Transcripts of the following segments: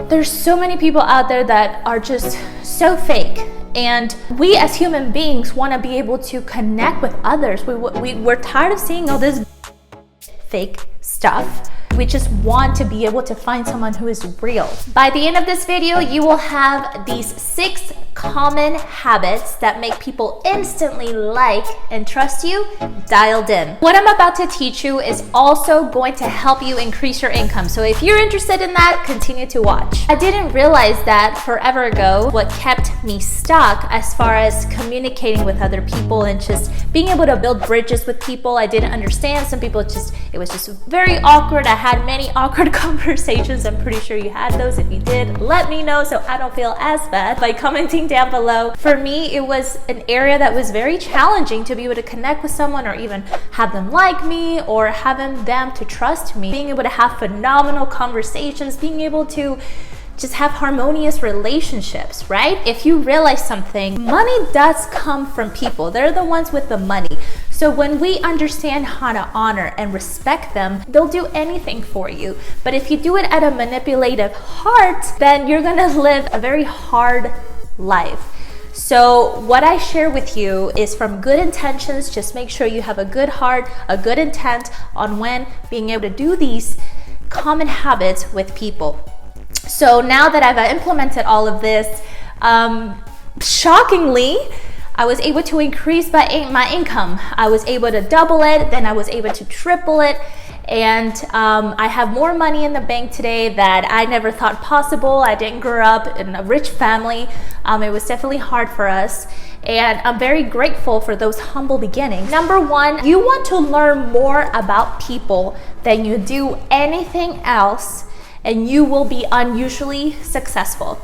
There's so many people out there that are just so fake. And we as human beings want to be able to connect with others. We're tired of seeing all this fake stuff. We just want to be able to find someone who is real. By the end of this video, you will have these 6 common habits that make people instantly like and trust you dialed in. What I'm about to teach you is also going to help you increase your income. So if you're interested in that, continue to watch. I didn't realize that forever ago what kept me stuck as far as communicating with other people and just being able to build bridges with people. I didn't understand. Some people it was just very awkward. I had many awkward conversations. I'm pretty sure you had those. If you did, let me know so I don't feel as bad by commenting down below. For me, it was an area that was very challenging to be able to connect with someone or even have them like me or having them to trust me. Being able to have phenomenal conversations, being able to just have harmonious relationships, right? If you realize something, money does come from people. They're the ones with the money. So when we understand how to honor and respect them, they'll do anything for you. But if you do it at a manipulative heart, then you're gonna live a very hard life. So what I share with you is from good intentions. Just make sure you have a good heart, a good intent on when being able to do these common habits with people. So now that I've implemented all of this, shockingly, I was able to increase my income. I was able to double it, then I was able to triple it. And I have more money in the bank today that I never thought possible. I didn't grow up in a rich family. It was definitely hard for us. And I'm very grateful for those humble beginnings. Number 1, you want to learn more about people than you do anything else, and you will be unusually successful.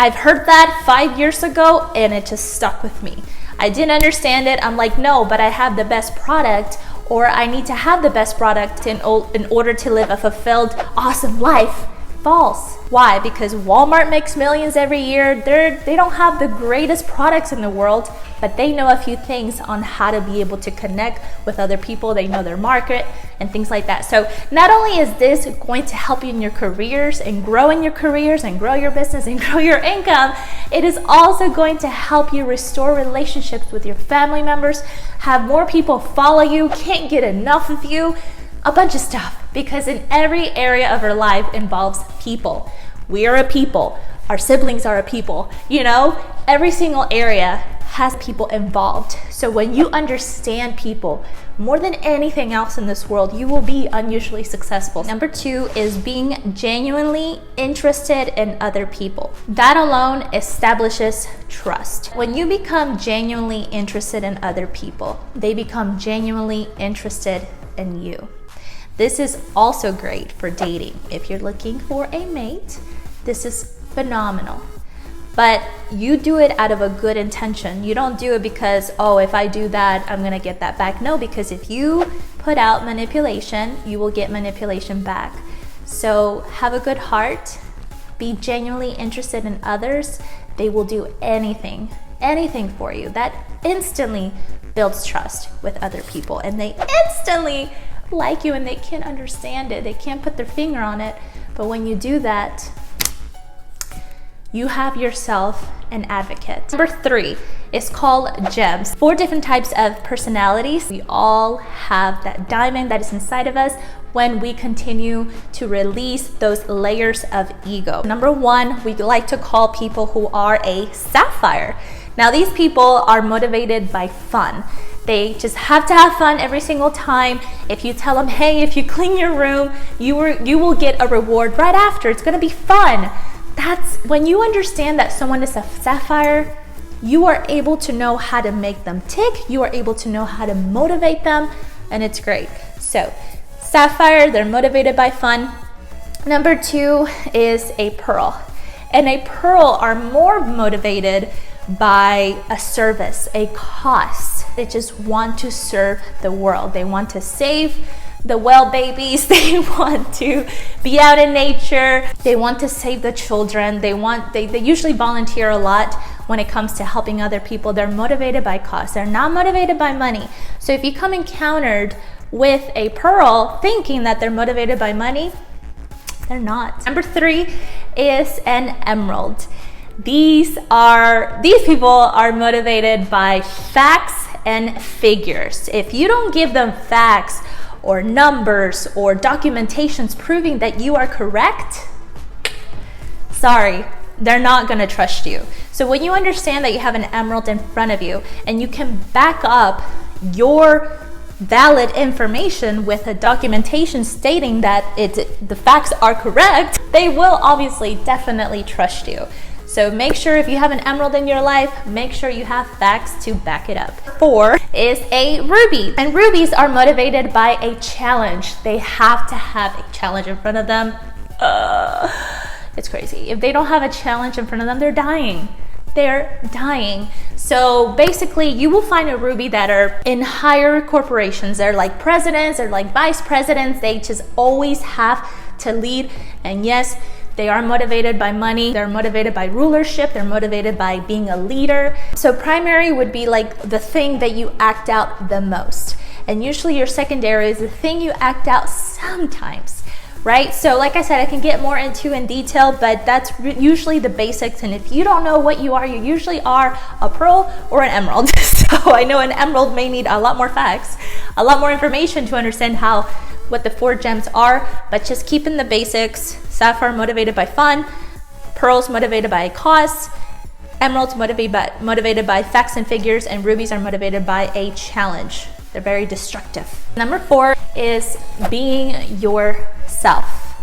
I've heard that 5 years ago and it just stuck with me. I didn't understand it. I'm like, no, but I have the best product, or I need to have the best product in order to live a fulfilled, awesome life. False. Why? Because Walmart makes millions every year. They don't have the greatest products in the world, but they know a few things on how to be able to connect with other people. They know their market and things like that. So not only is this going to help you in your careers and grow in your careers and grow your business and grow your income, it is also going to help you restore relationships with your family members, have more people follow you, can't get enough of you, a bunch of stuff. Because in every area of our life involves people. We are a people. Our siblings are a people. You know, every single area has people involved. So when you understand people more than anything else in this world, you will be unusually successful. Number 2 is being genuinely interested in other people. That alone establishes trust. When you become genuinely interested in other people, they become genuinely interested in you. This is also great for dating. If you're looking for a mate, this is phenomenal. But you do it out of a good intention. You don't do it because, oh, if I do that, I'm gonna get that back. No, because if you put out manipulation, you will get manipulation back. So have a good heart, be genuinely interested in others. They will do anything for you. That instantly builds trust with other people, and they instantly like you, and they can't understand it. They can't put their finger on it. But when you do that, you have yourself an advocate. Number 3 is called gems. 4 different types of personalities. We all have that diamond that is inside of us when we continue to release those layers of ego. Number 1, we like to call people who are a sapphire. Now, these people are motivated by fun. They just have to have fun every single time. If you tell them, hey, if you clean your room, you will get a reward right after. It's gonna be fun. That's when you understand that someone is a sapphire, you are able to know how to make them tick. You are able to know how to motivate them, and it's great. So sapphire, they're motivated by fun. Number 2 is a pearl. And a pearl are more motivated by a service, a cause. They just want to serve the world. They want to save the well babies. They want to be out in nature. They want to save the children. They usually volunteer a lot when it comes to helping other people. They're motivated by cause. They're not motivated by money. So if you come encountered with a pearl thinking that they're motivated by money, They're not. Number 3 is an emerald. These people are motivated by facts and figures. If you don't give them facts or numbers or documentations proving that you are correct, sorry, they're not going to trust you. So when you understand that you have an emerald in front of you and you can back up your valid information with a documentation stating that the facts are correct, they will obviously definitely trust you. So make sure if you have an emerald in your life, make sure you have facts to back it up. 4 is a ruby, and rubies are motivated by a challenge. They have to have a challenge in front of them. It's crazy. If they don't have a challenge in front of them, they're dying. They're dying. So basically, you will find a ruby that are in higher corporations. They're like presidents, they're like vice presidents. They just always have to lead. And yes, they are motivated by money. They're motivated by rulership. They're motivated by being a leader. So primary would be like the thing that you act out the most. And usually your secondary is the thing you act out sometimes. Right? So like I said, I can get more into in detail, but that's usually the basics. And if you don't know what you are, you usually are a pearl or an emerald. So I know an emerald may need a lot more facts, a lot more information to understand what the 4 gems are, but just keeping the basics. Sapphire motivated by fun, pearls motivated by cause, emeralds motivated by facts and figures, and rubies are motivated by a challenge. They're very destructive. Number 4 is being yourself.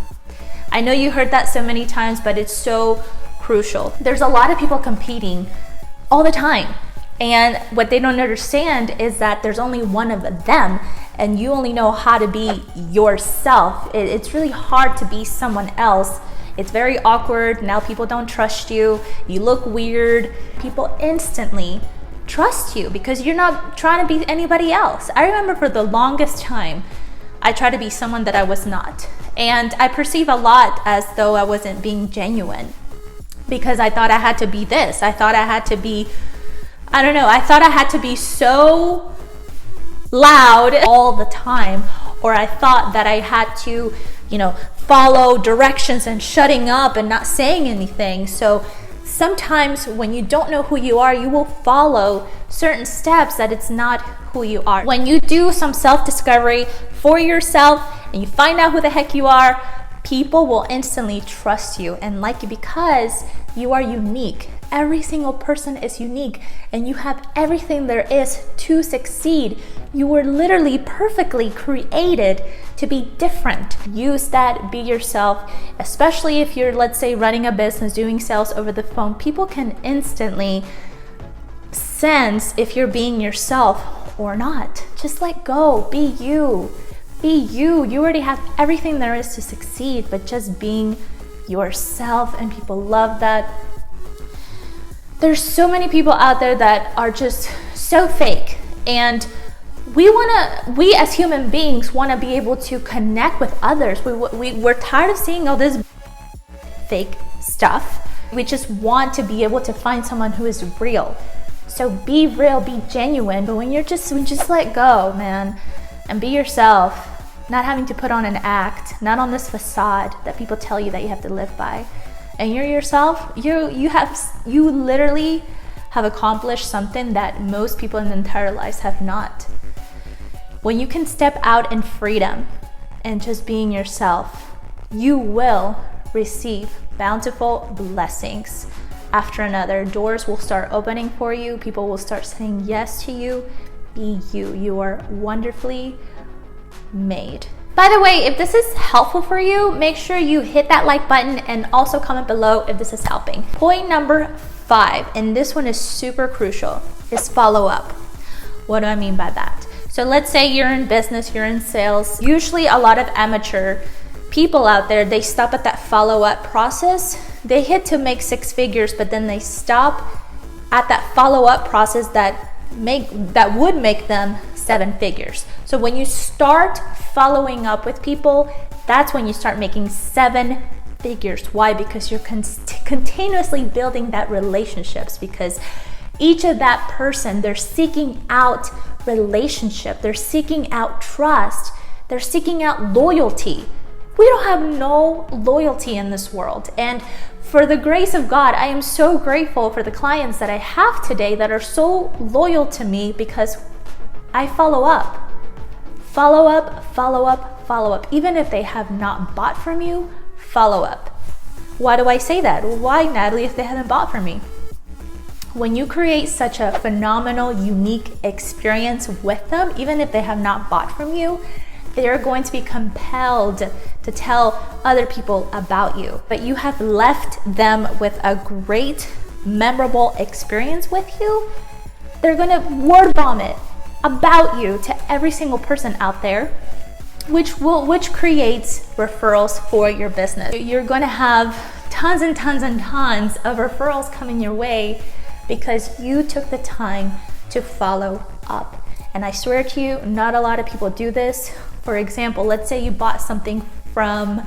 I know you heard that so many times, but it's so crucial. There's a lot of people competing all the time. And what they don't understand is that there's only one of them, and you only know how to be yourself. It's really hard to be someone else. It's very awkward. Now people don't trust you. You look weird. People instantly trust you because you're not trying to be anybody else. I remember for the longest time, I tried to be someone that I was not. And I perceive a lot as though I wasn't being genuine because I thought I had to be this. I thought I had to be, I thought I had to be so loud all the time, or I thought that I had to, follow directions and shutting up and not saying anything. So sometimes when you don't know who you are, you will follow certain steps that it's not who you are. When you do some self-discovery for yourself and you find out who the heck you are, people will instantly trust you and like you because you are unique. Every single person is unique and you have everything there is to succeed. You were literally perfectly created to be different. Use that, be yourself, especially if you're, let's say, running a business, doing sales over the phone. People can instantly sense if you're being yourself or not. Just let go, be you. Be you. You already have everything there is to succeed, but just being yourself, and people love that. There's so many people out there that are just so fake, and we as human beings want to be able to connect with others. We're tired of seeing all this fake stuff. We just want to be able to find someone who is real. So be real, be genuine, but when you just let go, man, and be yourself, not having to put on an act, not on this facade that people tell you that you have to live by. And you're yourself, you literally have accomplished something that most people in their entire lives have not. When you can step out in freedom and just being yourself, you will receive bountiful blessings after another. Doors will start opening for you. People will start saying yes to you. Be you. You are wonderfully made. By the way, if this is helpful for you, make sure you hit that like button and also comment below if this is helping. Point number 5, and this one is super crucial, is follow up. What do I mean by that? So let's say you're in business, you're in sales. Usually a lot of amateur people out there, they stop at that follow-up process. They hit to make 6 figures, but then they stop at that follow-up process that would make them 7 figures. So when you start following up with people, that's when you start making 7 figures. Why? Because you're continuously building that relationships, because each of that person, they're seeking out relationship, they're seeking out trust, they're seeking out loyalty. We don't have no loyalty in this world. And for the grace of God, I am so grateful for the clients that I have today that are so loyal to me because I follow up. Follow up, follow up, follow up. Even if they have not bought from you, follow up. Why do I say that? Why, Natalie, if they haven't bought from me? When you create such a phenomenal, unique experience with them, even if they have not bought from you, they're going to be compelled to tell other people about you. But you have left them with a great, memorable experience with you. They're going to word vomit about you to every single person out there, which creates referrals for your business. You're going to have tons and tons and tons of referrals coming your way because you took the time to follow up. And I swear to you, not a lot of people do this. For example, let's say you bought something from,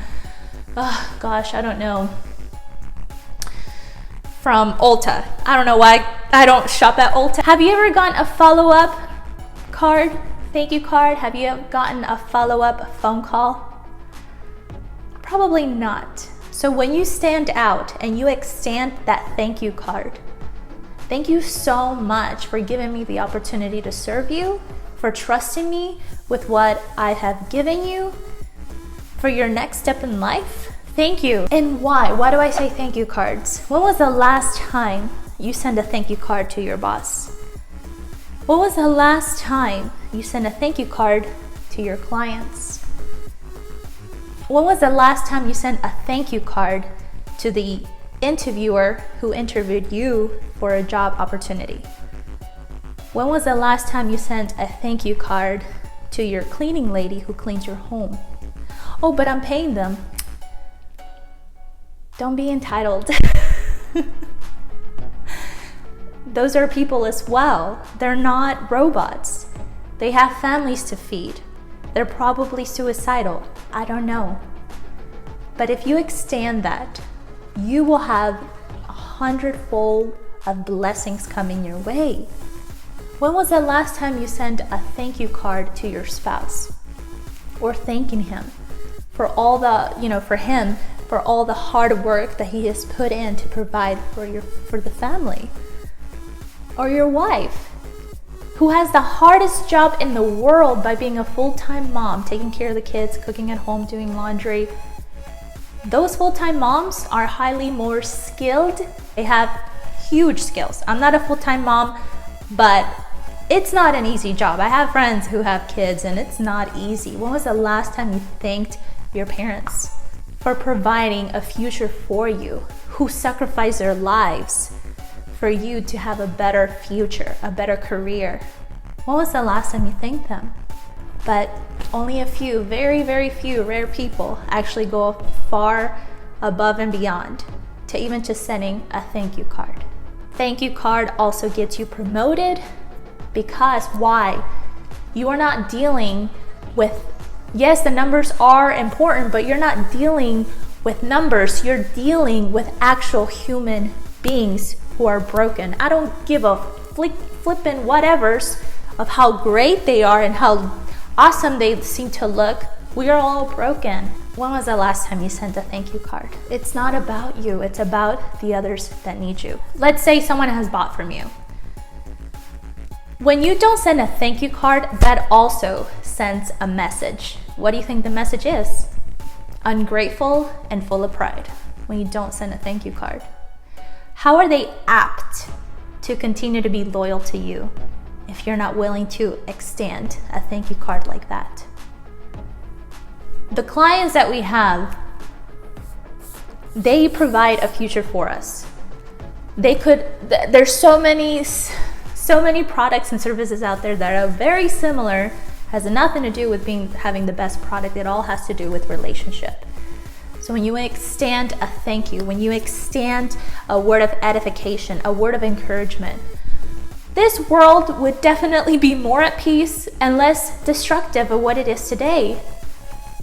from Ulta. I don't know why I don't shop at Ulta. Have you ever gotten a follow-up card, thank you card? Have you gotten a follow-up phone call? Probably not. So when you stand out and you extend that thank you card, thank you so much for giving me the opportunity to serve you, for trusting me with what I have given you for your next step in life. Thank you. And why? Why do I say thank you cards? When was the last time you sent a thank you card to your boss? When was the last time you sent a thank you card to your clients? When was the last time you sent a thank you card to the interviewer who interviewed you for a job opportunity? When was the last time you sent a thank you card to your cleaning lady who cleans your home? Oh, but I'm paying them. Don't be entitled. Those are people as well. They're not robots. They have families to feed. They're probably suicidal. I don't know. But if you extend that, you will have 100-fold of blessings coming your way. When was the last time you sent a thank you card to your spouse? Or thanking him for all the, for all the hard work that he has put in to provide for the family? Or your wife, who has the hardest job in the world by being a full-time mom, taking care of the kids, cooking at home, doing laundry. Those full-time moms are highly more skilled. They have huge skills. I'm not a full-time mom, but it's not an easy job. I have friends who have kids and it's not easy. When was the last time you thanked your parents for providing a future for you, who sacrificed their lives for you to have a better future, a better career? When was the last time you thanked them? But only a few, very, very few rare people actually go far above and beyond to even just sending a thank you card. Thank you card also gets you promoted because why? You are not dealing with, yes, the numbers are important, but you're not dealing with numbers. You're dealing with actual human beings who are broken. I don't give a flippin' whatevers of how great they are and how awesome they seem to look. We are all broken. When was the last time you sent a thank you card? It's not about you, it's about the others that need you. Let's say someone has bought from you. When you don't send a thank you card, that also sends a message. What do you think the message is? Ungrateful and full of pride when you don't send a thank you card. How are they apt to continue to be loyal to you if you're not willing to extend a thank you card like that? The clients that we have, they provide a future for us. There's so many products and services out there that are very similar, has nothing to do with having the best product. It all has to do with relationship. So when you extend a thank you, when you extend a word of edification, a word of encouragement, this world would definitely be more at peace and less destructive of what it is today.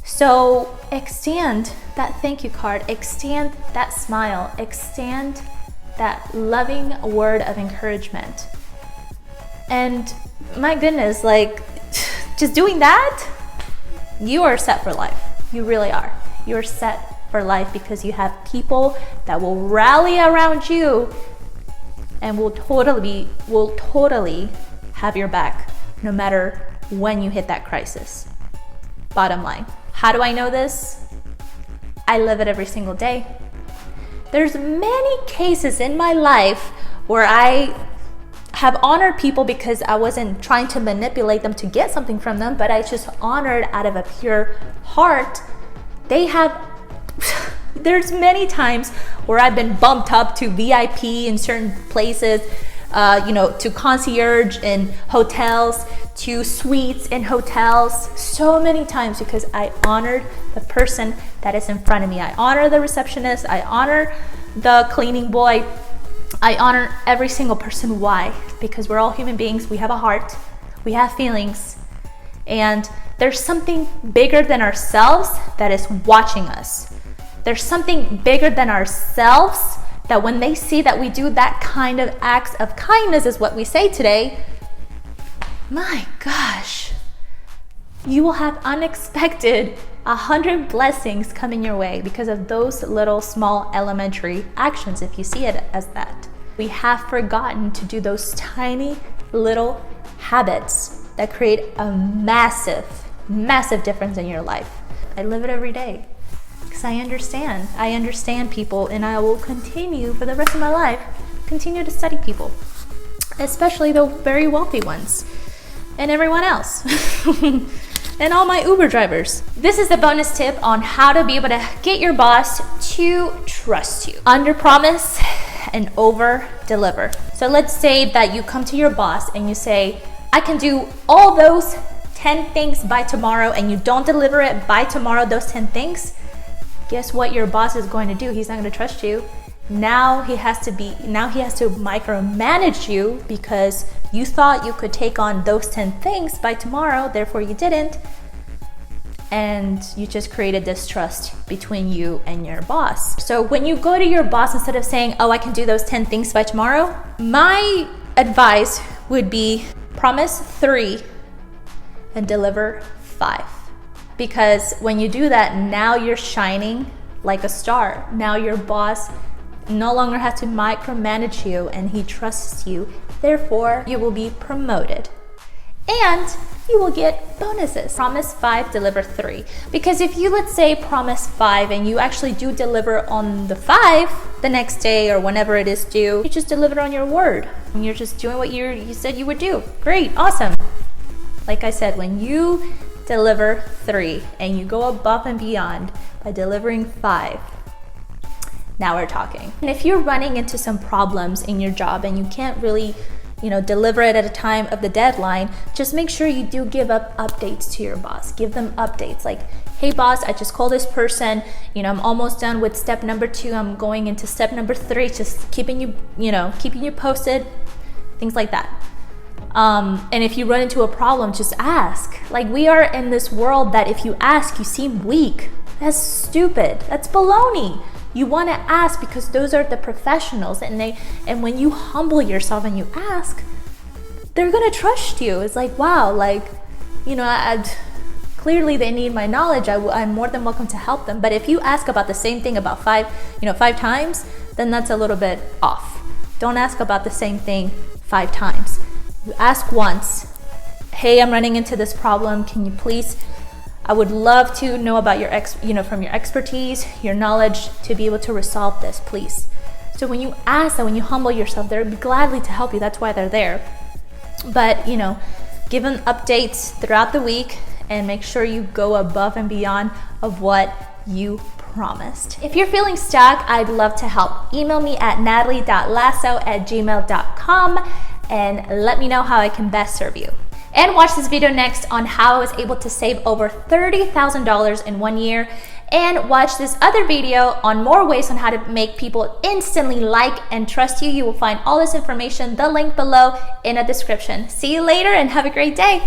So extend that thank you card, extend that smile, extend that loving word of encouragement. And my goodness, just doing that, you are set for life. You really are. you're set for life, because you have people that will rally around you and will totally have your back no matter when you hit that crisis. Bottom line. How do I know this? I live it every single day. There's many cases in my life where I have honored people because I wasn't trying to manipulate them to get something from them, but I just honored out of a pure heart. There's many times where I've been bumped up to VIP in certain places, to concierge in hotels, to suites in hotels, so many times because I honored the person that is in front of me. I honor the receptionist, I honor the cleaning boy, I honor every single person. Why? Because we're all human beings, we have a heart, we have feelings, and there's something bigger than ourselves that is watching us. There's something bigger than ourselves that when they see that we do that kind of acts of kindness, is what we say today, my gosh, you will have unexpected 100 blessings coming your way because of those little small elementary actions, if you see it as that. We have forgotten to do those tiny little habits that create a massive difference in your life. I live it every day because I understand people, and I will continue for the rest of my life, continue to study people, especially the very wealthy ones and everyone else. And all my Uber drivers. This is the bonus tip on how to be able to get your boss to trust you. Under promise and over deliver. So let's say that you come to your boss and you say, I can do all those 10 things by tomorrow, and you don't deliver it by tomorrow, those 10 things. Guess what your boss is going to do? He's not going to trust you. Now he has to micromanage you because you thought you could take on those 10 things by tomorrow, therefore you didn't. And you just created distrust between you and your boss. So when you go to your boss, instead of saying, oh, I can do those 10 things by tomorrow, my advice would be promise 3 and deliver 5. Because when you do that, now you're shining like a star. Now your boss no longer has to micromanage you, and he trusts you. Therefore, you will be promoted and you will get bonuses. Promise 5, deliver 3. Because if you, let's say, promise 5 and you actually do deliver on the 5 the next day or whenever it is due, you just deliver on your word. And you're just doing what you said you would do. Great, awesome. Like I said, when you deliver 3 and you go above and beyond by delivering 5, now we're talking. And if you're running into some problems in your job and you can't really, deliver it at a time of the deadline, just make sure you do give up updates to your boss. Give them updates like, hey boss, I just called this person, I'm almost done with step number 2. I'm going into step number 3, just keeping you posted, things like that. And if you run into a problem, just ask. Like, we are in this world that if you ask, you seem weak. That's stupid. That's baloney. You want to ask because those are the professionals, and when you humble yourself and you ask, they're gonna trust you. It's like, wow, clearly they need my knowledge. I'm more than welcome to help them. But if you ask about the same thing about 5 times, then that's a little bit off. Don't ask about the same thing 5 times. You ask once, hey, I'm running into this problem. Can you please? I would love to know about from your expertise, your knowledge, to be able to resolve this, please. So when you ask that, when you humble yourself, they're gladly to help you. That's why they're there. But, give them updates throughout the week and make sure you go above and beyond of what you promised. If you're feeling stuck, I'd love to help. Email me at nathalie.lazo@gmail.com and let me know how I can best serve you. And watch this video next on how I was able to save over $30,000 in 1 year. And watch this other video on more ways on how to make people instantly like and trust you. You will find all this information, the link below in a description. See you later and have a great day.